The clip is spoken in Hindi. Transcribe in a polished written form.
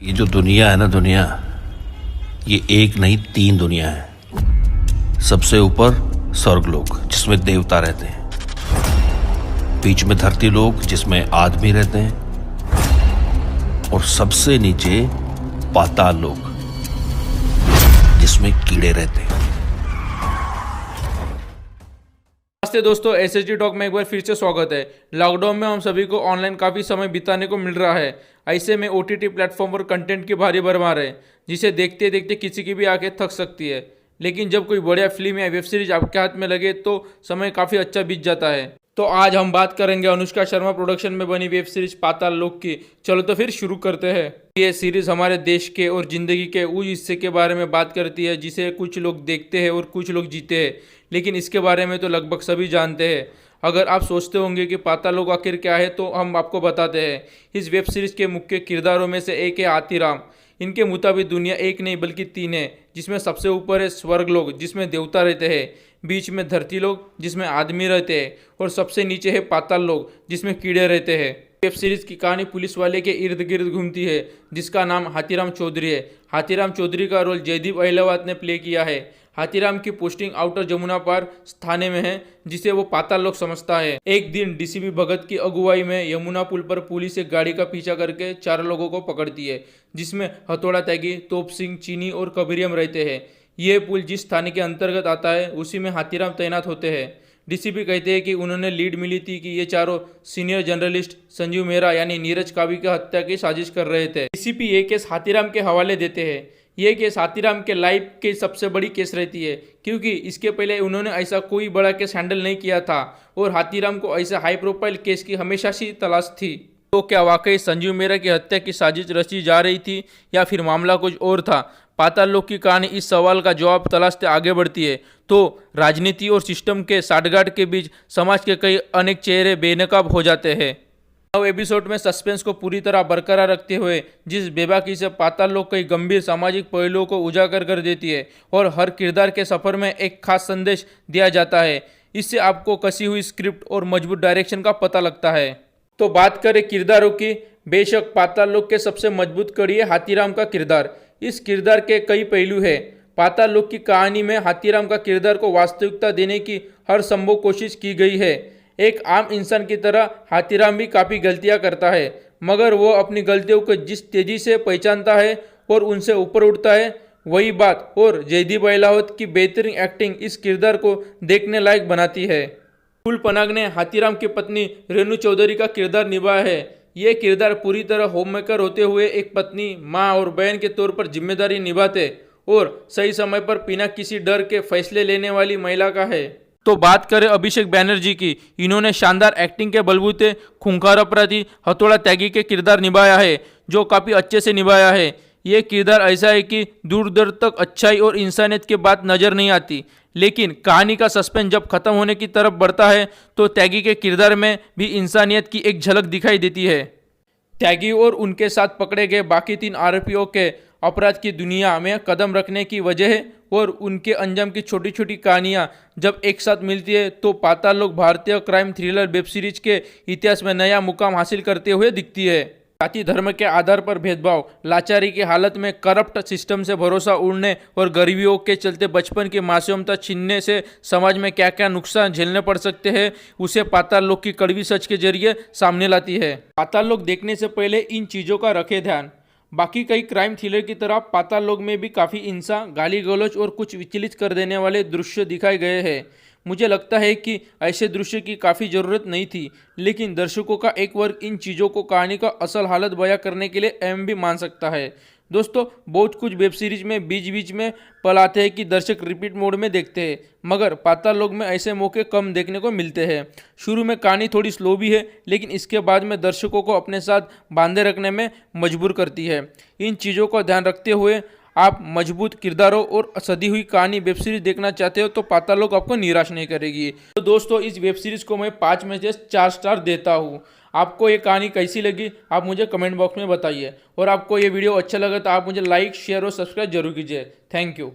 ये जो दुनिया है ना, दुनिया ये एक नहीं 3 दुनिया है। सबसे ऊपर स्वर्गलोक जिसमें देवता रहते हैं, बीच में धरती लोक जिसमें आदमी रहते हैं, और सबसे नीचे पाताल लोक जिसमें कीड़े रहते हैं। नमस्ते दोस्तों, एसएसडी टॉक में एक बार फिर से स्वागत है। लॉकडाउन में हम सभी को ऑनलाइन काफ़ी समय बिताने को मिल रहा है। ऐसे में ओटीटी प्लेटफॉर्म पर कंटेंट की भारी भरमार है, जिसे देखते देखते किसी की भी आंखें थक सकती है। लेकिन जब कोई बढ़िया फिल्म या वेब सीरीज आपके हाथ में लगे तो समय काफ़ी अच्छा बीत जाता है। तो आज हम बात करेंगे अनुष्का शर्मा प्रोडक्शन में बनी वेब सीरीज पाताल लोक की। चलो तो फिर शुरू करते हैं। ये सीरीज हमारे देश के और जिंदगी के उस हिस्से के बारे में बात करती है जिसे कुछ लोग देखते हैं और कुछ लोग जीते हैं, लेकिन इसके बारे में तो लगभग सभी जानते हैं। अगर आप सोचते होंगे कि पाताल लोक आखिर क्या है, तो हम आपको बताते हैं। इस वेब सीरीज के मुख्य किरदारों में से एक है हाथीराम। इनके मुताबिक दुनिया एक नहीं बल्कि 3 है, जिसमें सबसे ऊपर है स्वर्गलोक जिसमें देवता रहते हैं, बीच में धरती लोक जिसमें आदमी रहते हैं, और सबसे नीचे है पाताल लोक जिसमें कीड़े रहते हैं। वेब सीरीज की कहानी पुलिस वाले के इर्द गिर्द घूमती है जिसका नाम हाथीराम चौधरी है। हाथीराम चौधरी का रोल जयदीप अहलावत ने प्ले किया है। हाथीराम की पोस्टिंग आउटर जमुना पार थाने में है, जिसे वो पाताल लोक समझता है। एक दिन डीसीपी भगत की अगुवाई में यमुना पुल पर पुलिस एक गाड़ी का पीछा करके 4 लोगों को पकड़ती है, जिसमें हथौड़ा त्यागी, तोप सिंह, चीनी और कबीरियम रहते हैं। ये पुल जिस थाने के अंतर्गत आता है उसी में हाथीराम तैनात होते हैं। डीसीपी कहते हैं कि उन्होंने लीड मिली थी कि ये चारों सीनियर जर्नलिस्ट संजीव मेहरा यानी नीरज कावी की हत्या की साजिश कर रहे थे। डीसीपी ये केस हाथीराम के हवाले देते हैं। ये केस हाथीराम के लाइफ की सबसे बड़ी केस रहती है, क्योंकि इसके पहले उन्होंने ऐसा कोई बड़ा केस हैंडल नहीं किया था और हाथीराम को ऐसा हाई प्रोफाइल केस की हमेशा से तलाश थी। तो क्या वाकई संजीव मेहरा की हत्या की साजिश रची जा रही थी या फिर मामला कुछ और था? पाताल लोक की कहानी इस सवाल का जवाब तलाशते आगे बढ़ती है। तो राजनीति और सिस्टम के साठगांठ के बीच समाज के कई अनेक चेहरे बेनकाब हो जाते हैं। नव एपिसोड में सस्पेंस को पूरी तरह बरकरार रखते हुए जिस बेबाकी से पाताल लोक कई गंभीर सामाजिक पहलुओं को उजागर कर देती है और हर किरदार के सफर में एक खास संदेश दिया जाता है। इससे आपको कसी हुई स्क्रिप्ट और मजबूत डायरेक्शन का पता लगता है। तो बात करें किरदारों की, बेशक पाताल लोक के सबसे मजबूत कड़ी है हाथीराम का किरदार। इस किरदार के कई पहलू हैं। पाताल लोक की कहानी में हाथीराम का किरदार को वास्तविकता देने की हर संभव कोशिश की गई है। एक आम इंसान की तरह हाथीराम भी काफ़ी गलतियां करता है, मगर वो अपनी गलतियों को जिस तेजी से पहचानता है और उनसे ऊपर उठता है, वही बात और जयदीप अहलावत की बेहतरीन एक्टिंग इस किरदार को देखने लायक बनाती है। फूल पनाग ने हाथीराम की पत्नी रेणु चौधरी का किरदार निभाया है। ये किरदार पूरी तरह होममेकर होते हुए एक पत्नी, माँ और बहन के तौर पर जिम्मेदारी निभाते और सही समय पर बिना किसी डर के फैसले लेने वाली महिला का है। तो बात करें अभिषेक बैनर्जी की, इन्होंने शानदार एक्टिंग के बलबूते खूंखार अपराधी हथौड़ा त्यागी के किरदार निभाया है, जो काफ़ी अच्छे से निभाया है। ये किरदार ऐसा है कि दूर दूर तक अच्छाई और इंसानियत की बात नज़र नहीं आती, लेकिन कहानी का सस्पेंस जब खत्म होने की तरफ बढ़ता है तो त्यागी के किरदार में भी इंसानियत की एक झलक दिखाई देती है। त्यागी और उनके साथ पकड़े गए बाकी 3 आरोपियों के अपराध की दुनिया में कदम रखने की वजह और उनके अंजाम की छोटी छोटी कहानियां जब एक साथ मिलती है तो पाताल लोक भारतीय क्राइम थ्रिलर वेब सीरीज के इतिहास में नया मुकाम हासिल करते हुए दिखती है। जाति धर्म के आधार पर भेदभाव, लाचारी की हालत में करप्ट सिस्टम से भरोसा उड़ने और गरीबियों के चलते बचपन की मासूमियत छीनने से समाज में क्या क्या नुकसान झेलने पड़ सकते हैं, उसे पाताल लोक की कड़वी सच के जरिए सामने लाती है। पाताल लोक देखने से पहले इन चीज़ों का रखें ध्यान। बाकी कई क्राइम थ्रिलर की तरह पाताल लोक में भी काफ़ी हिंसा, गाली गलौज और कुछ विचलित कर देने वाले दृश्य दिखाए गए हैं। मुझे लगता है कि ऐसे दृश्य की काफ़ी ज़रूरत नहीं थी, लेकिन दर्शकों का एक वर्ग इन चीज़ों को कहानी का असल हालत बयां करने के लिए अहम भी मान सकता है। दोस्तों, बहुत कुछ वेब सीरीज में बीच बीच में पल आते हैं कि दर्शक रिपीट मोड में देखते हैं, मगर पाताल लोक में ऐसे मौके कम देखने को मिलते हैं। शुरू में कहानी थोड़ी स्लो भी है, लेकिन इसके बाद में दर्शकों को अपने साथ बांधे रखने में मजबूर करती है। इन चीज़ों का ध्यान रखते हुए आप मजबूत किरदारों और सदी हुई कहानी वेब सीरीज देखना चाहते हो तो पाताल लोक आपको निराश नहीं करेगी। तो दोस्तों, इस वेब सीरीज को मैं 5 में से 4 स्टार देता हूँ। आपको ये कहानी कैसी लगी आप मुझे कमेंट बॉक्स में बताइए, और आपको ये वीडियो अच्छा लगा तो आप मुझे लाइक, शेयर और सब्सक्राइब जरूर कीजिए। Thank you.